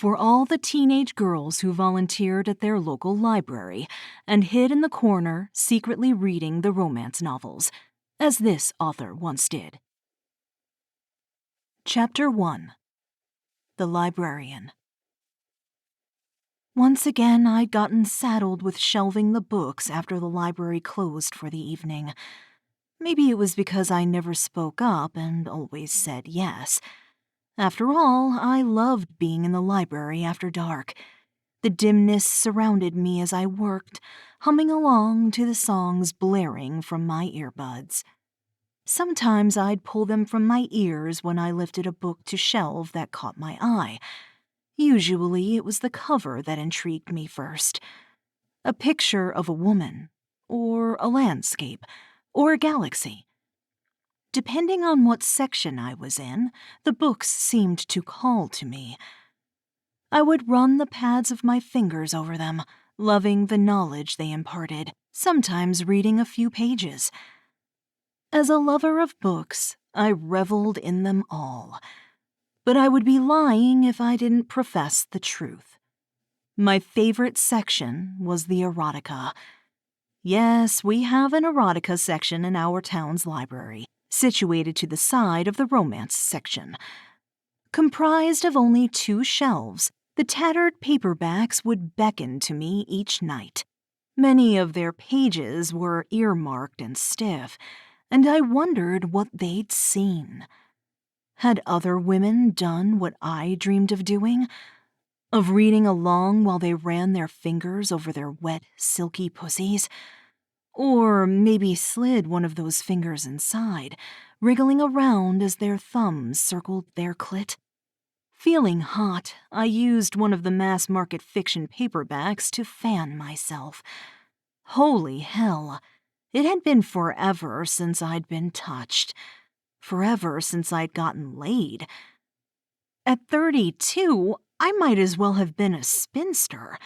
for all the teenage girls who volunteered at their local library and hid in the corner secretly reading the romance novels, as this author once did. Chapter 1. The Librarian. Once again, I'd gotten saddled with shelving the books after the library closed for the evening. Maybe it was because I never spoke up and always said yes. After all, I loved being in the library after dark. The dimness surrounded me as I worked, humming along to the songs blaring from my earbuds. Sometimes I'd pull them from my ears when I lifted a book to shelve that caught my eye. Usually it was the cover that intrigued me first. A picture of a woman, or a landscape, or a galaxy. Depending on what section I was in, the books seemed to call to me. I would run the pads of my fingers over them, loving the knowledge they imparted, sometimes reading a few pages. As a lover of books, I reveled in them all. But I would be lying if I didn't profess the truth. My favorite section was the erotica. Yes, we have an erotica section in our town's library, situated to the side of the romance section. Comprised of only 2 shelves, the tattered paperbacks would beckon to me each night. Many of their pages were earmarked and stiff, and I wondered what they'd seen. Had other women done what I dreamed of doing? Of reading along while they ran their fingers over their wet, silky pussies? Or maybe slid one of those fingers inside, wriggling around as their thumbs circled their clit? Feeling hot, I used one of the mass-market fiction paperbacks to fan myself. Holy hell! It had been forever since I'd been touched. Forever since I'd gotten laid. At 32, I might as well have been a spinster.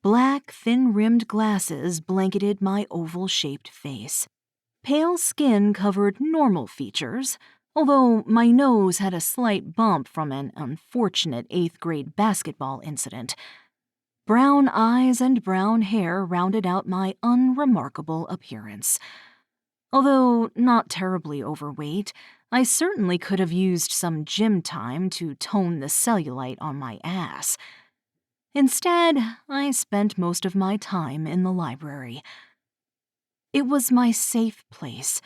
Black, thin-rimmed glasses blanketed my oval-shaped face. Pale skin covered normal features, although my nose had a slight bump from an unfortunate 8th-grade basketball incident. Brown eyes and brown hair rounded out my unremarkable appearance. Although not terribly overweight, I certainly could have used some gym time to tone the cellulite on my ass. Instead, I spent most of my time in the library. It was my safe place,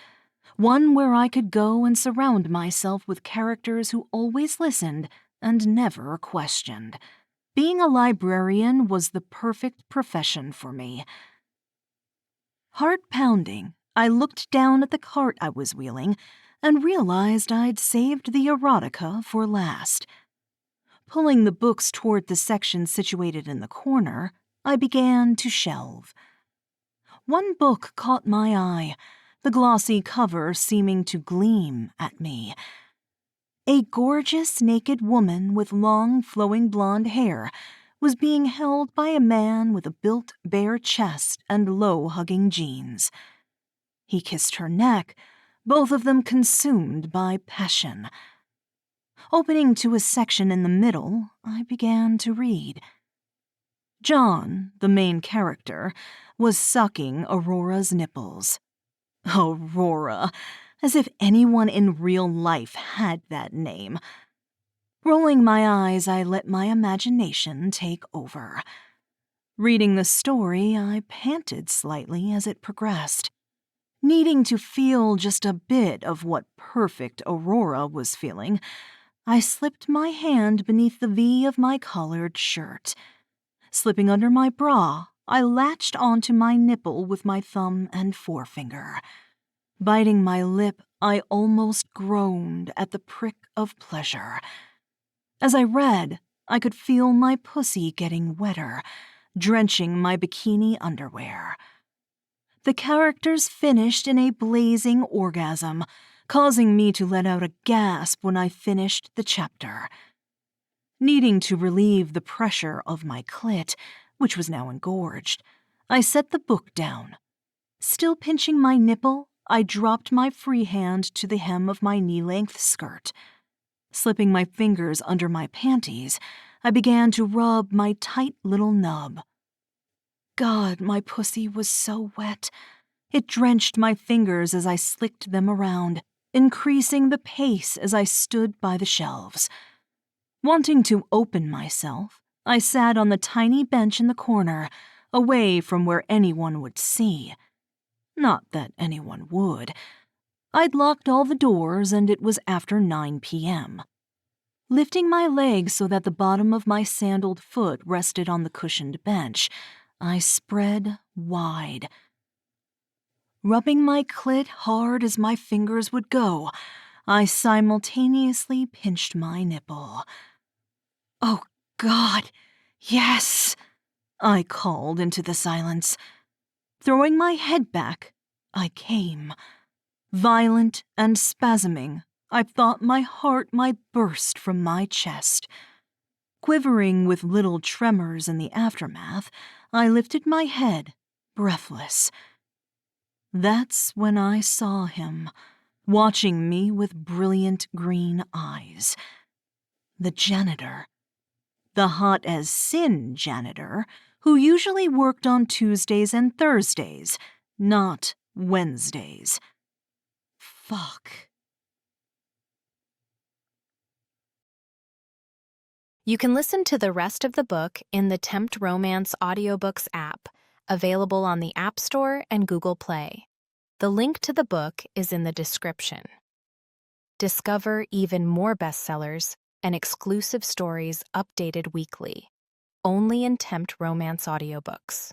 one where I could go and surround myself with characters who always listened and never questioned. Being a librarian was the perfect profession for me. Heart pounding, I looked down at the cart I was wheeling and realized I'd saved the erotica for last. Pulling the books toward the section situated in the corner, I began to shelve. One book caught my eye, the glossy cover seeming to gleam at me. A gorgeous naked woman with long, flowing blonde hair was being held by a man with a built, bare chest and low-hugging jeans. He kissed her neck, both of them consumed by passion. Opening to a section in the middle, I began to read. John, the main character, was sucking Aurora's nipples. Aurora, as if anyone in real life had that name. Rolling my eyes, I let my imagination take over. Reading the story, I panted slightly as it progressed. Needing to feel just a bit of what perfect Aurora was feeling, I slipped my hand beneath the V of my collared shirt. Slipping under my bra, I latched onto my nipple with my thumb and forefinger. Biting my lip, I almost groaned at the prick of pleasure. As I read, I could feel my pussy getting wetter, drenching my bikini underwear. The characters finished in a blazing orgasm, causing me to let out a gasp when I finished the chapter. Needing to relieve the pressure of my clit, which was now engorged, I set the book down. Still pinching my nipple, I dropped my free hand to the hem of my knee-length skirt. Slipping my fingers under my panties, I began to rub my tight little nub. God, my pussy was so wet. It drenched my fingers as I slicked them around, increasing the pace as I stood by the shelves. Wanting to open myself, I sat on the tiny bench in the corner, away from where anyone would see. Not that anyone would. I'd locked all the doors and it was after 9 p.m. Lifting my legs so that the bottom of my sandaled foot rested on the cushioned bench, I spread wide. Rubbing my clit hard as my fingers would go, I simultaneously pinched my nipple. "Oh, God, yes!" I called into the silence. Throwing my head back, I came. Violent and spasming, I thought my heart might burst from my chest. Quivering with little tremors in the aftermath, I lifted my head, breathless. That's when I saw him, watching me with brilliant green eyes. The janitor. The hot-as-sin janitor, who usually worked on Tuesdays and Thursdays, not Wednesdays. Fuck. You can listen to the rest of the book in the Tempt Romance audiobooks app, available on the App Store and Google Play. The link to the book is in the description. Discover even more bestsellers and exclusive stories updated weekly, only in Tempt Romance audiobooks.